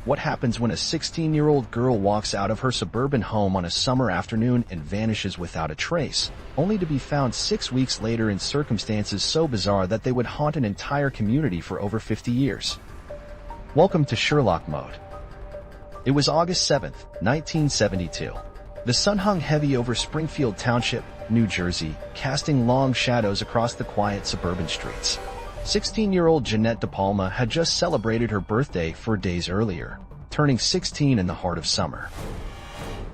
What happens when a 16-year-old girl walks out of her suburban home on a summer afternoon and vanishes without a trace, only to be found 6 weeks later in circumstances so bizarre that they would haunt an entire community for over 50 years? Welcome to Sherlock Mode. It was August 7th, 1972. The sun hung heavy over Springfield Township, New Jersey, casting long shadows across the quiet suburban streets. 16-year-old Jeannette DePalma had just celebrated her birthday 4 days earlier, turning 16 in the heart of summer.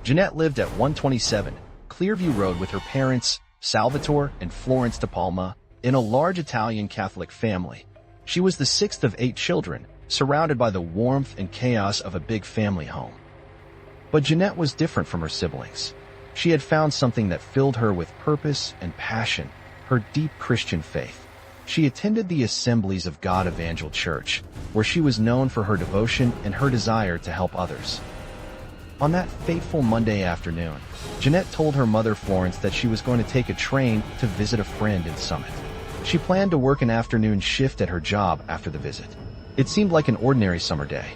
Jeannette lived at 127 Clearview Road with her parents, Salvatore and Florence DePalma, in a large Italian Catholic family. She was the sixth of 8 children, surrounded by the warmth and chaos of a big family home. But Jeannette was different from her siblings. She had found something that filled her with purpose and passion, her deep Christian faith. She attended the Assemblies of God Evangel Church, where she was known for her devotion and her desire to help others. On that fateful Monday afternoon, Jeannette told her mother Florence that she was going to take a train to visit a friend in Summit. She planned to work an afternoon shift at her job after the visit. It seemed like an ordinary summer day.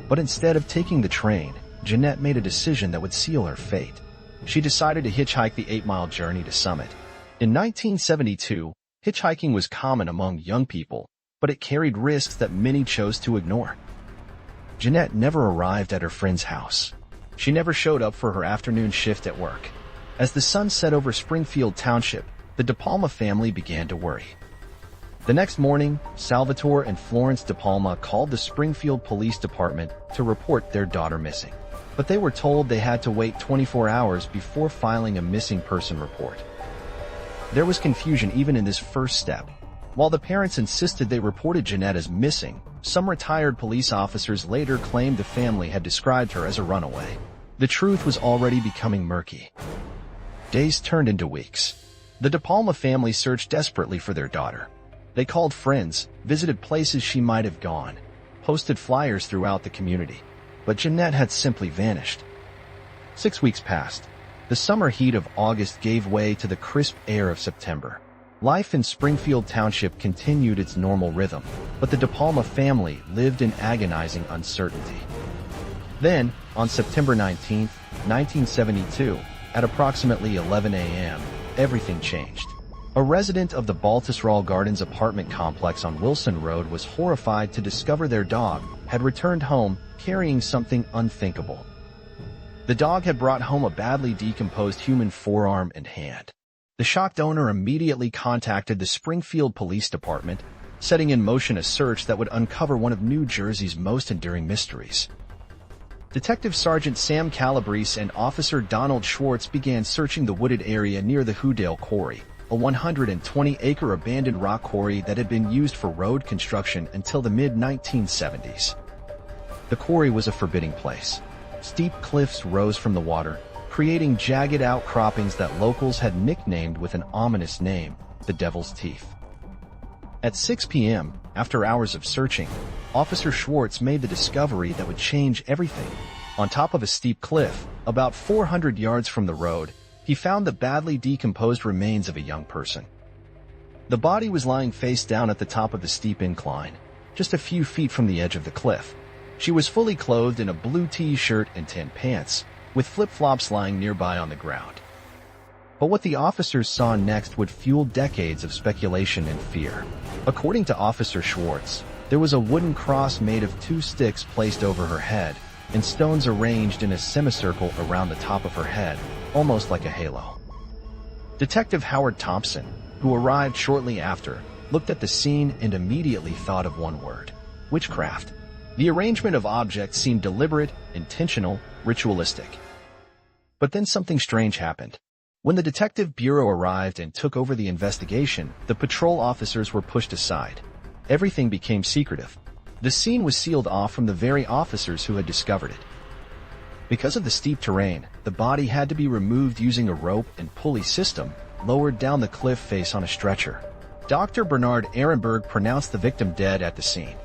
But instead of taking the train, Jeannette made a decision that would seal her fate. She decided to hitchhike the 8-mile journey to Summit. In 1972, hitchhiking was common among young people, but it carried risks that many chose to ignore. Jeannette never arrived at her friend's house. She never showed up for her afternoon shift at work. As the sun set over Springfield Township, the DePalma family began to worry. The next morning, Salvatore and Florence DePalma called the Springfield Police Department to report their daughter missing. But they were told they had to wait 24 hours before filing a missing person report. There was confusion even in this first step. While the parents insisted they reported Jeannette as missing, some retired police officers later claimed the family had described her as a runaway. The truth was already becoming murky. Days turned into weeks. The DePalma family searched desperately for their daughter. They called friends, visited places she might have gone, posted flyers throughout the community. But Jeannette had simply vanished. 6 weeks passed. The summer heat of August gave way to the crisp air of September. Life in Springfield Township continued its normal rhythm, but the DePalma family lived in agonizing uncertainty. Then, on September 19, 1972, at approximately 11 a.m., everything changed. A resident of the Baltusrol Gardens apartment complex on Wilson Road was horrified to discover their dog had returned home carrying something unthinkable. The dog had brought home a badly decomposed human forearm and hand. The shocked owner immediately contacted the Springfield Police Department, setting in motion a search that would uncover one of New Jersey's most enduring mysteries. Detective Sergeant Sam Calabrese and Officer Donald Schwartz began searching the wooded area near the Whodale Quarry, a 120-acre abandoned rock quarry that had been used for road construction until the mid-1970s. The quarry was a forbidding place. Steep cliffs rose from the water, creating jagged outcroppings that locals had nicknamed with an ominous name, the Devil's Teeth. At 6 p.m., after hours of searching, Officer Schwartz made the discovery that would change everything. On top of a steep cliff, about 400 yards from the road, he found the badly decomposed remains of a young person. The body was lying face down at the top of the steep incline, just a few feet from the edge of the cliff. She was fully clothed in a blue t-shirt and tan pants, with flip-flops lying nearby on the ground. But what the officers saw next would fuel decades of speculation and fear. According to Officer Schwartz, there was a wooden cross made of 2 sticks placed over her head, and stones arranged in a semicircle around the top of her head, almost like a halo. Detective Howard Thompson, who arrived shortly after, looked at the scene and immediately thought of one word: witchcraft. The arrangement of objects seemed deliberate, intentional, ritualistic. But then something strange happened. When the Detective Bureau arrived and took over the investigation, the patrol officers were pushed aside. Everything became secretive. The scene was sealed off from the very officers who had discovered it. Because of the steep terrain, the body had to be removed using a rope and pulley system, lowered down the cliff face on a stretcher. Dr. Bernard Ehrenberg pronounced the victim dead at the scene.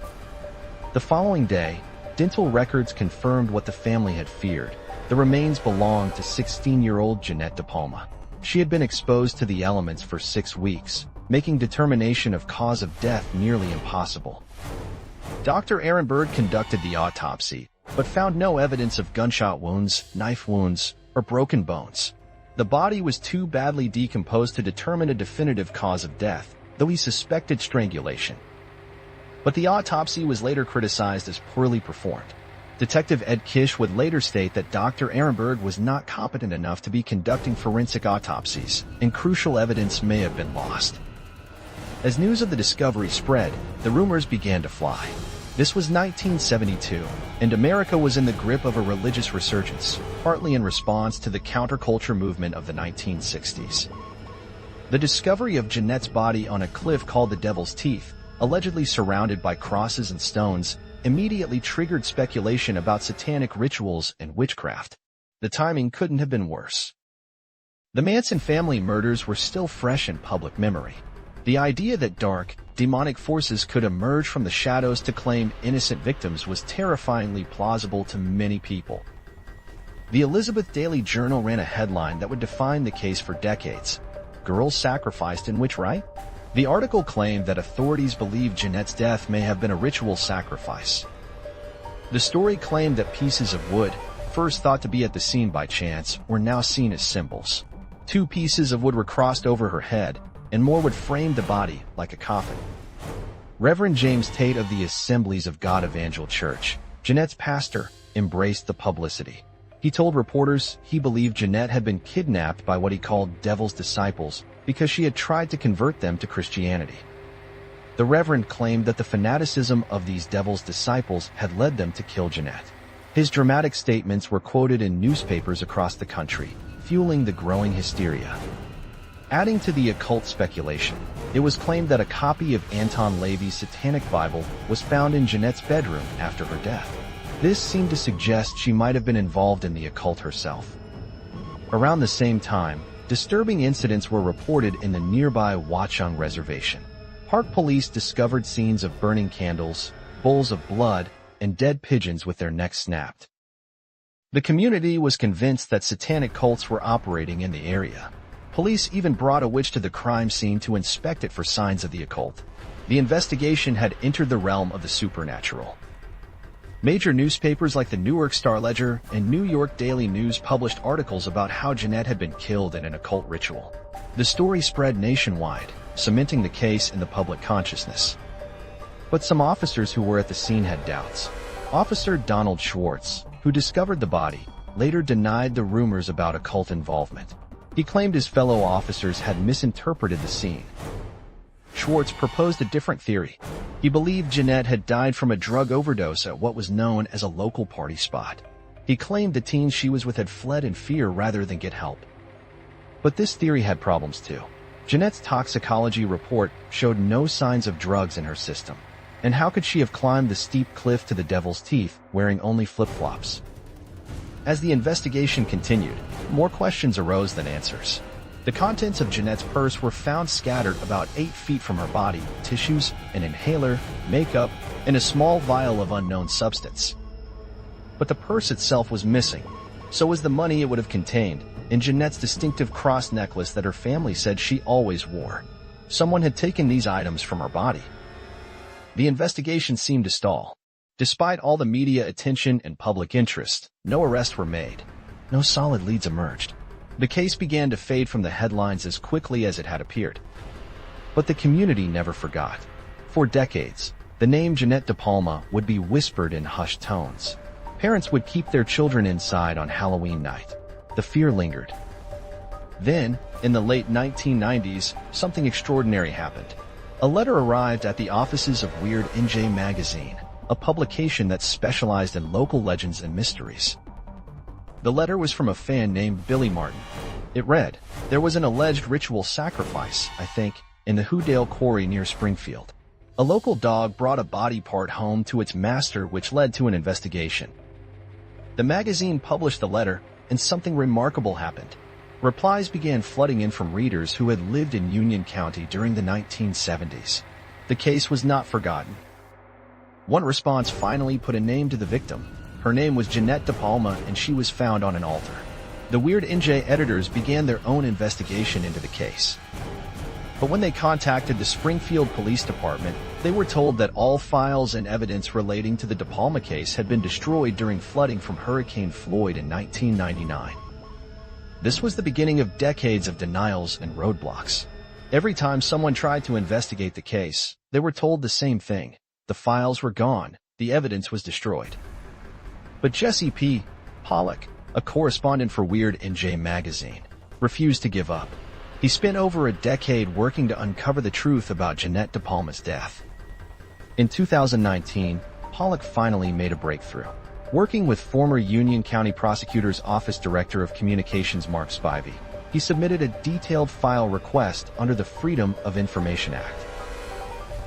The following day, dental records confirmed what the family had feared. The remains belonged to 16-year-old Jeannette DePalma. She had been exposed to the elements for 6 weeks, making determination of cause of death nearly impossible. Dr. Ehrenberg conducted the autopsy, but found no evidence of gunshot wounds, knife wounds, or broken bones. The body was too badly decomposed to determine a definitive cause of death, though he suspected strangulation. But the autopsy was later criticized as poorly performed. Detective Ed Kish would later state that Dr. Ehrenberg was not competent enough to be conducting forensic autopsies, and crucial evidence may have been lost. As news of the discovery spread, the rumors began to fly. This was 1972, and America was in the grip of a religious resurgence, partly in response to the counterculture movement of the 1960s. The discovery of Jeannette's body on a cliff called the Devil's Teeth, allegedly surrounded by crosses and stones, immediately triggered speculation about satanic rituals and witchcraft. The timing couldn't have been worse. The Manson family murders were still fresh in public memory. The idea that dark, demonic forces could emerge from the shadows to claim innocent victims was terrifyingly plausible to many people. The Elizabeth Daily Journal ran a headline that would define the case for decades: "Girls sacrificed in witch rite?" The article claimed that authorities believed Jeannette's death may have been a ritual sacrifice. The story claimed that pieces of wood, first thought to be at the scene by chance, were now seen as symbols. 2 pieces of wood were crossed over her head, and more would frame the body like a coffin. Reverend James Tate of the Assemblies of God Evangel Church, Jeannette's pastor, embraced the publicity. He told reporters he believed Jeannette had been kidnapped by what he called devil's disciples because she had tried to convert them to Christianity. The Reverend claimed that the fanaticism of these devil's disciples had led them to kill Jeannette. His dramatic statements were quoted in newspapers across the country, fueling the growing hysteria. Adding to the occult speculation, it was claimed that a copy of Anton LaVey's Satanic Bible was found in Jeannette's bedroom after her death. This seemed to suggest she might have been involved in the occult herself. Around the same time, disturbing incidents were reported in the nearby Watchung Reservation. Park police discovered scenes of burning candles, bowls of blood, and dead pigeons with their necks snapped. The community was convinced that satanic cults were operating in the area. Police even brought a witch to the crime scene to inspect it for signs of the occult. The investigation had entered the realm of the supernatural. Major newspapers like the Newark Star-Ledger and New York Daily News published articles about how Jeannette had been killed in an occult ritual. The story spread nationwide, cementing the case in the public consciousness. But some officers who were at the scene had doubts. Officer Donald Schwartz, who discovered the body, later denied the rumors about occult involvement. He claimed his fellow officers had misinterpreted the scene. Schwartz proposed a different theory. He believed Jeannette had died from a drug overdose at what was known as a local party spot. He claimed the teens she was with had fled in fear rather than get help. But this theory had problems too. Jeannette's toxicology report showed no signs of drugs in her system. And how could she have climbed the steep cliff to the Devil's Teeth wearing only flip-flops? As the investigation continued, more questions arose than answers. The contents of Jeannette's purse were found scattered about 8 feet from her body: tissues, an inhaler, makeup, and a small vial of unknown substance. But the purse itself was missing. So was the money it would have contained, and Jeannette's distinctive cross necklace that her family said she always wore. Someone had taken these items from her body. The investigation seemed to stall. Despite all the media attention and public interest, no arrests were made. No solid leads emerged. The case began to fade from the headlines as quickly as it had appeared. But the community never forgot. For decades, the name Jeannette DePalma would be whispered in hushed tones. Parents would keep their children inside on Halloween night. The fear lingered. Then, in the late 1990s, something extraordinary happened. A letter arrived at the offices of Weird NJ magazine, a publication that specialized in local legends and mysteries. The letter was from a fan named Billy Martin. It read, "There was an alleged ritual sacrifice, I think, in the Hoodale Quarry near Springfield. A local dog brought a body part home to its master, which led to an investigation." The magazine published the letter, and something remarkable happened. Replies began flooding in from readers who had lived in Union County during the 1970s. The case was not forgotten. One response finally put a name to the victim. Her name was Jeannette DePalma, and she was found on an altar. The Weird NJ editors began their own investigation into the case. But when they contacted the Springfield Police Department, They were told that all files and evidence relating to the DePalma case had been destroyed during flooding from Hurricane Floyd in 1999. This was the beginning of decades of denials and roadblocks. Every time someone tried to investigate the case, they were told the same thing. The files were gone, the evidence was destroyed. But Jesse P. Pollock, a correspondent for Weird NJ magazine, refused to give up. He spent over a decade working to uncover the truth about Jeannette DePalma's death. In 2019, Pollock finally made a breakthrough. Working with former Union County Prosecutor's Office Director of Communications Mark Spivey, he submitted a detailed file request under the Freedom of Information Act.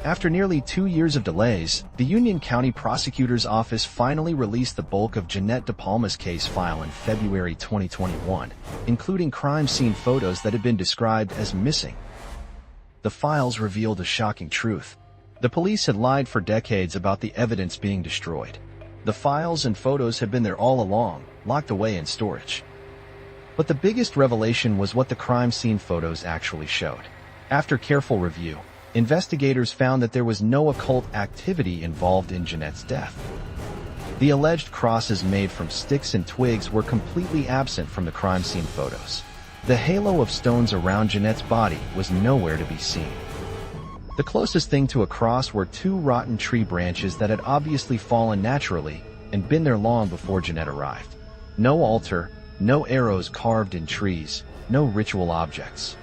After nearly 2 years of delays, the Union County Prosecutor's Office finally released the bulk of Jeannette DePalma's case file in February 2021, including crime scene photos that had been described as missing. The files revealed a shocking truth. The police had lied for decades about the evidence being destroyed. The files and photos had been there all along, locked away in storage. But the biggest revelation was what the crime scene photos actually showed. After careful review, investigators found that there was no occult activity involved in Jeannette's death. The alleged crosses made from sticks and twigs were completely absent from the crime scene photos. The halo of stones around Jeannette's body was nowhere to be seen. The closest thing to a cross were 2 rotten tree branches that had obviously fallen naturally and been there long before Jeannette arrived. No altar, no arrows carved in trees, no ritual objects.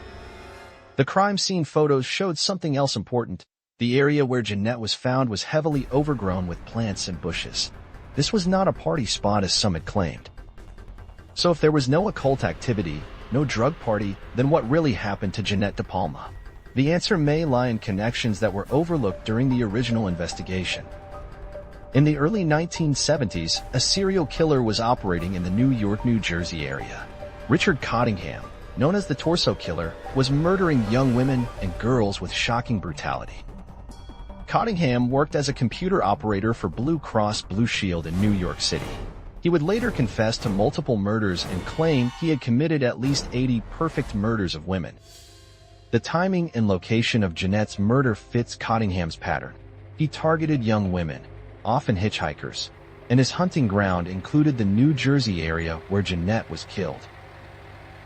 The crime scene photos showed something else important. The area where Jeannette was found was heavily overgrown with plants and bushes. This was not a party spot as some had claimed. So if there was no occult activity, no drug party, then what really happened to Jeannette DePalma? The answer may lie in connections that were overlooked during the original investigation. In the early 1970s, a serial killer was operating in the New York, New Jersey area. Richard Cottingham, known as the Torso Killer, was murdering young women and girls with shocking brutality. Cottingham worked as a computer operator for Blue Cross Blue Shield in New York City. He would later confess to multiple murders and claim he had committed at least 80 perfect murders of women. The timing and location of Jeannette's murder fits Cottingham's pattern. He targeted young women, often hitchhikers, and his hunting ground included the New Jersey area where Jeannette was killed.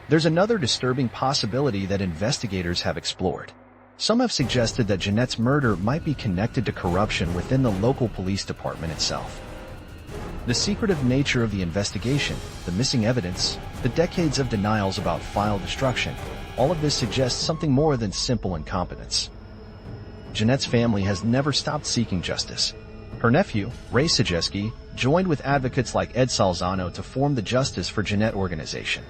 There's another disturbing possibility that investigators have explored. Some have suggested that Jeannette's murder might be connected to corruption within the local police department itself. The secretive nature of the investigation, the missing evidence, the decades of denials about file destruction, all of this suggests something more than simple incompetence. Jeannette's family has never stopped seeking justice. Her nephew, Ray Sejeski, joined with advocates like Ed Salzano to form the Justice for Jeannette organization.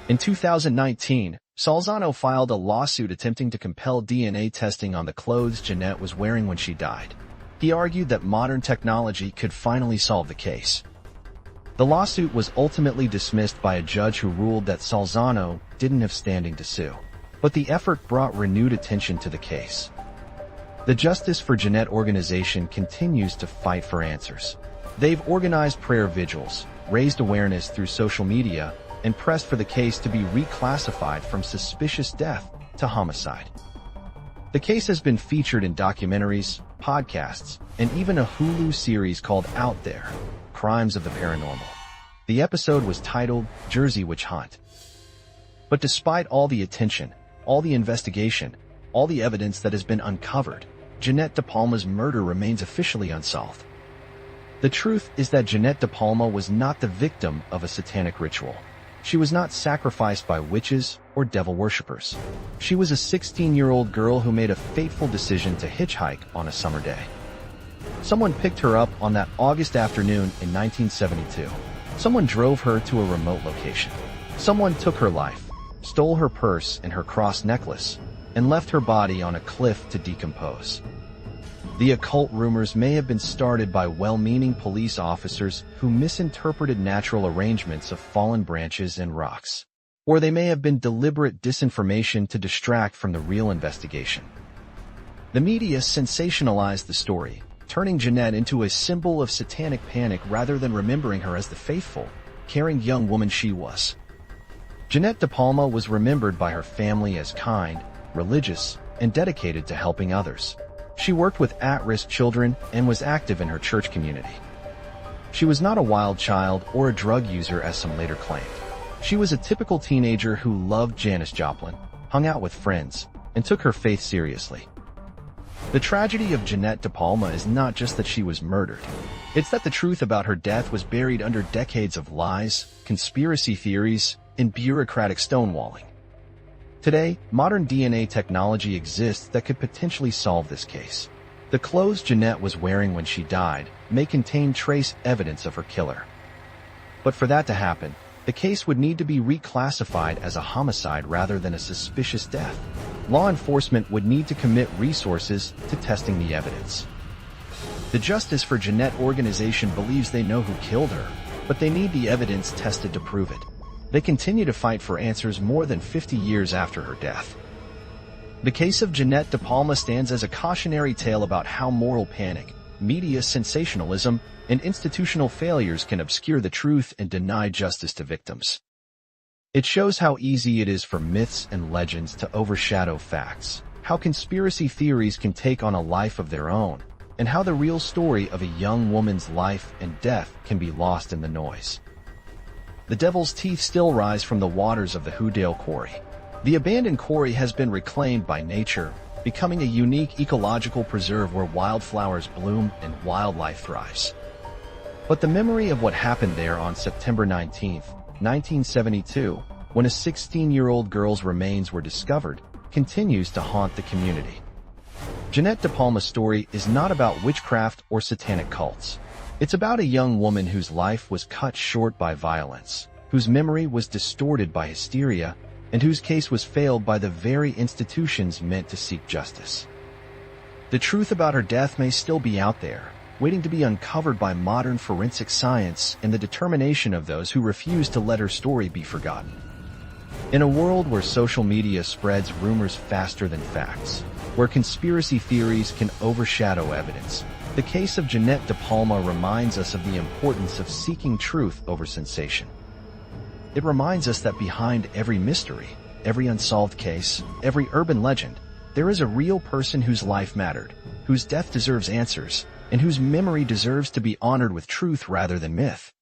In 2019, Salzano filed a lawsuit attempting to compel DNA testing on the clothes Jeannette was wearing when she died. He argued that modern technology could finally solve the case. The lawsuit was ultimately dismissed by a judge who ruled that Salzano didn't have standing to sue. But the effort brought renewed attention to the case. The Justice for Jeannette organization continues to fight for answers. They've organized prayer vigils, raised awareness through social media, and pressed for the case to be reclassified from suspicious death to homicide. The case has been featured in documentaries, podcasts, and even a Hulu series called Out There, Crimes of the Paranormal. The episode was titled Jersey Witch Hunt. But despite all the attention, all the investigation, all the evidence that has been uncovered, Jeannette DePalma's murder remains officially unsolved. The truth is that Jeannette DePalma was not the victim of a satanic ritual. She was not sacrificed by witches or devil worshippers. She was a 16-year-old girl who made a fateful decision to hitchhike on a summer day. Someone picked her up on that August afternoon in 1972. Someone drove her to a remote location. Someone took her life, stole her purse and her cross necklace, and left her body on a cliff to decompose. The occult rumors may have been started by well-meaning police officers who misinterpreted natural arrangements of fallen branches and rocks. Or they may have been deliberate disinformation to distract from the real investigation. The media sensationalized the story, turning Jeannette into a symbol of satanic panic rather than remembering her as the faithful, caring young woman she was. Jeannette DePalma was remembered by her family as kind, religious, and dedicated to helping others. She worked with at-risk children and was active in her church community. She was not a wild child or a drug user as some later claimed. She was a typical teenager who loved Janis Joplin, hung out with friends, and took her faith seriously. The tragedy of Jeannette DePalma is not just that she was murdered. It's that the truth about her death was buried under decades of lies, conspiracy theories, and bureaucratic stonewalling. Today, modern DNA technology exists that could potentially solve this case. The clothes Jeannette was wearing when she died may contain trace evidence of her killer. But for that to happen, the case would need to be reclassified as a homicide rather than a suspicious death. Law enforcement would need to commit resources to testing the evidence. The Justice for Jeannette organization believes they know who killed her, but they need the evidence tested to prove it. They continue to fight for answers more than 50 years after her death. The case of Jeannette DePalma stands as a cautionary tale about how moral panic, media sensationalism, and institutional failures can obscure the truth and deny justice to victims. It shows how easy it is for myths and legends to overshadow facts, how conspiracy theories can take on a life of their own, and how the real story of a young woman's life and death can be lost in the noise. The devil's teeth still rise from the waters of the Hoodale Quarry. The abandoned quarry has been reclaimed by nature, becoming a unique ecological preserve where wildflowers bloom and wildlife thrives. But the memory of what happened there on September 19, 1972, when a 16-year-old girl's remains were discovered, continues to haunt the community. Jeannette DePalma's story is not about witchcraft or satanic cults. It's about a young woman whose life was cut short by violence, whose memory was distorted by hysteria, and whose case was failed by the very institutions meant to seek justice. The truth about her death may still be out there, waiting to be uncovered by modern forensic science and the determination of those who refuse to let her story be forgotten. In a world where social media spreads rumors faster than facts, where conspiracy theories can overshadow evidence, the case of Jeannette DePalma reminds us of the importance of seeking truth over sensation. It reminds us that behind every mystery, every unsolved case, every urban legend, there is a real person whose life mattered, whose death deserves answers, and whose memory deserves to be honored with truth rather than myth.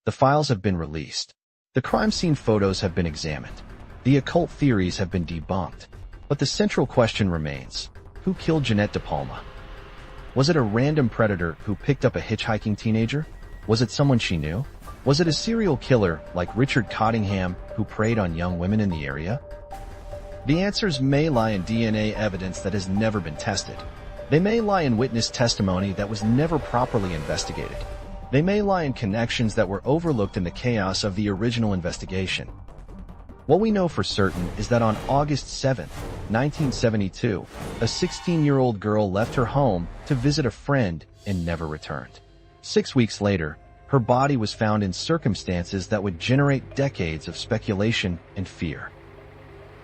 The files have been released. The crime scene photos have been examined. The occult theories have been debunked. But the central question remains: who killed Jeannette DePalma? Was it a random predator who picked up a hitchhiking teenager? Was it someone she knew? Was it a serial killer like Richard Cottingham who preyed on young women in the area? The answers may lie in DNA evidence that has never been tested. They may lie in witness testimony that was never properly investigated. They may lie in connections that were overlooked in the chaos of the original investigation. What we know for certain is that on August 7, 1972, a 16-year-old girl left her home to visit a friend and never returned. 6 weeks later, her body was found in circumstances that would generate decades of speculation and fear.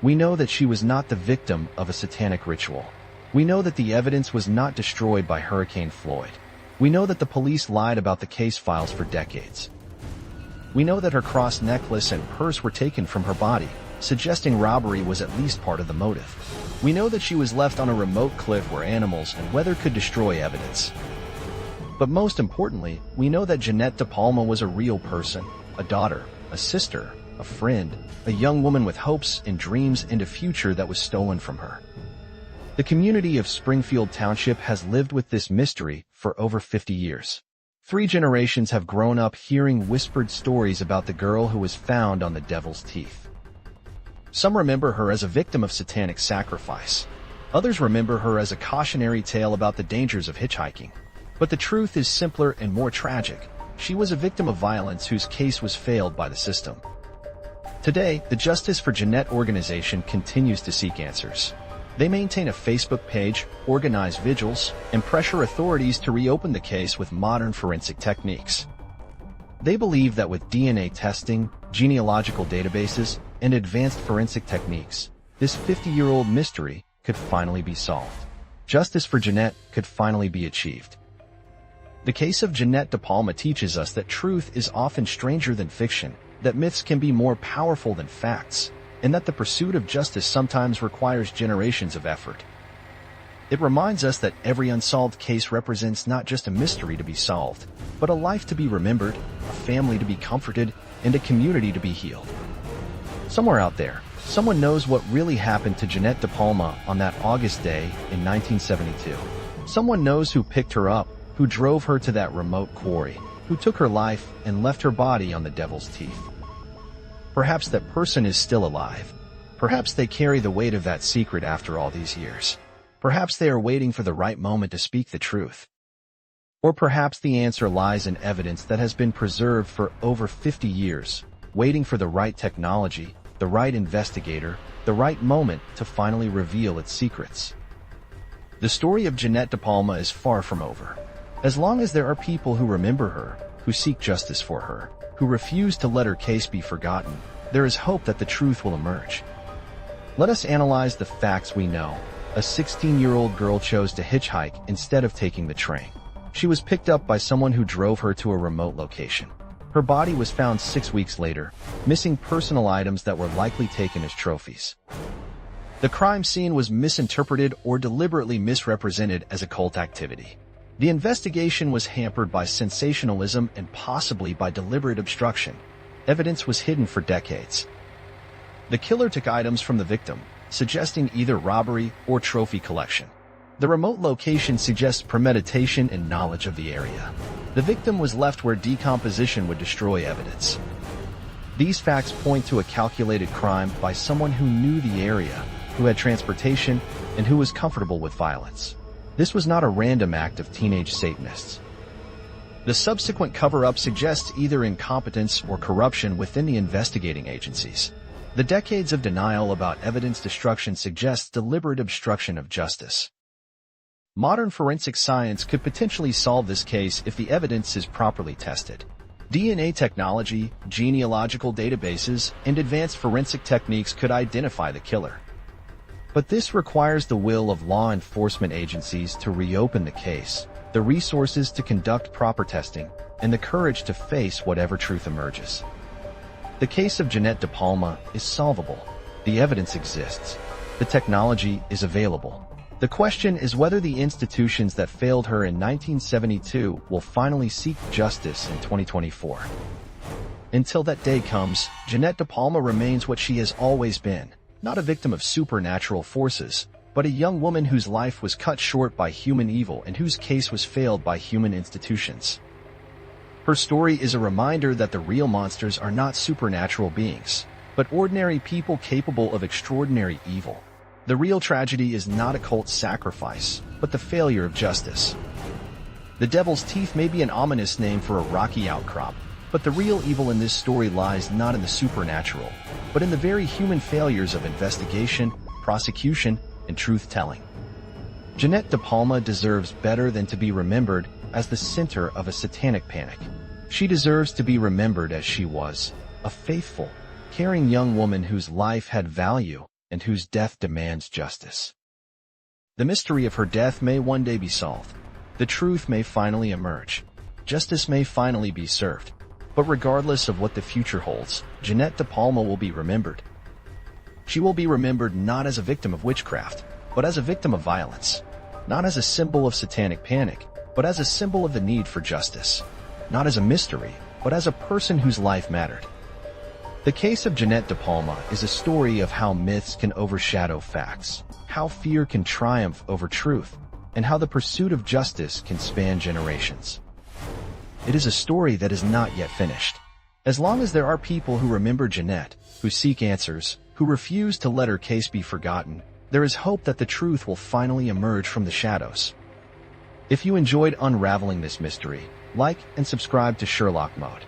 We know that she was not the victim of a satanic ritual. We know that the evidence was not destroyed by Hurricane Floyd. We know that the police lied about the case files for decades. We know that her cross necklace and purse were taken from her body, suggesting robbery was at least part of the motive. We know that she was left on a remote cliff where animals and weather could destroy evidence. But most importantly, we know that Jeannette DePalma was a real person, a daughter, a sister, a friend, a young woman with hopes and dreams and a future that was stolen from her. The community of Springfield Township has lived with this mystery for over 50 years. 3 generations have grown up hearing whispered stories about the girl who was found on the Devil's Teeth. Some remember her as a victim of satanic sacrifice. Others remember her as a cautionary tale about the dangers of hitchhiking. But the truth is simpler and more tragic. She was a victim of violence whose case was failed by the system. Today, the Justice for Jeannette organization continues to seek answers. They maintain a Facebook page, organize vigils, and pressure authorities to reopen the case with modern forensic techniques. They believe that with DNA testing, genealogical databases, and advanced forensic techniques, this 50-year-old mystery could finally be solved. Justice for Jeannette could finally be achieved. The case of Jeannette DePalma teaches us that truth is often stranger than fiction, that myths can be more powerful than facts, and that the pursuit of justice sometimes requires generations of effort. It reminds us that every unsolved case represents not just a mystery to be solved, but a life to be remembered, a family to be comforted, and a community to be healed. Somewhere out there, someone knows what really happened to Jeannette DePalma on that August day in 1972. Someone knows who picked her up, who drove her to that remote quarry, who took her life and left her body on the devil's teeth. Perhaps that person is still alive. Perhaps they carry the weight of that secret after all these years. Perhaps they are waiting for the right moment to speak the truth. Or perhaps the answer lies in evidence that has been preserved for over 50 years, waiting for the right technology, the right investigator, the right moment to finally reveal its secrets. The story of Jeannette DePalma is far from over. As long as there are people who remember her, who seek justice for her, who refuse to let her case be forgotten, there is hope that the truth will emerge. Let us analyze the facts we know. A 16-year-old girl chose to hitchhike instead of taking the train. She was picked up by someone who drove her to a remote location. Her body was found 6 weeks later, missing personal items that were likely taken as trophies. The crime scene was misinterpreted or deliberately misrepresented as occult activity. The investigation was hampered by sensationalism and possibly by deliberate obstruction. Evidence was hidden for decades. The killer took items from the victim, suggesting either robbery or trophy collection. The remote location suggests premeditation and knowledge of the area. The victim was left where decomposition would destroy evidence. These facts point to a calculated crime by someone who knew the area, who had transportation, and who was comfortable with violence. This was not a random act of teenage Satanists. The subsequent cover-up suggests either incompetence or corruption within the investigating agencies. The decades of denial about evidence destruction suggests deliberate obstruction of justice. Modern forensic science could potentially solve this case if the evidence is properly tested. DNA technology, genealogical databases, and advanced forensic techniques could identify the killer. But this requires the will of law enforcement agencies to reopen the case, the resources to conduct proper testing, and the courage to face whatever truth emerges. The case of Jeannette DePalma is solvable. The evidence exists. The technology is available. The question is whether the institutions that failed her in 1972 will finally seek justice in 2024. Until that day comes, Jeannette DePalma remains what she has always been, not a victim of supernatural forces, but a young woman whose life was cut short by human evil and whose case was failed by human institutions. Her story is a reminder that the real monsters are not supernatural beings, but ordinary people capable of extraordinary evil. The real tragedy is not a cult sacrifice, but the failure of justice. The Devil's Teeth may be an ominous name for a rocky outcrop, but the real evil in this story lies not in the supernatural, but in the very human failures of investigation, prosecution, and truth-telling. Jeannette DePalma deserves better than to be remembered as the center of a satanic panic. She deserves to be remembered as she was, a faithful, caring young woman whose life had value and whose death demands justice. The mystery of her death may one day be solved. The truth may finally emerge. Justice may finally be served. But regardless of what the future holds, Jeannette DePalma will be remembered. She will be remembered not as a victim of witchcraft, but as a victim of violence. Not as a symbol of satanic panic, but as a symbol of the need for justice. Not as a mystery, but as a person whose life mattered. The case of Jeannette DePalma is a story of how myths can overshadow facts, how fear can triumph over truth, and how the pursuit of justice can span generations. It is a story that is not yet finished. As long as there are people who remember Jeannette, who seek answers, who refuse to let her case be forgotten, there is hope that the truth will finally emerge from the shadows. If you enjoyed unraveling this mystery, like and subscribe to SherlockMode.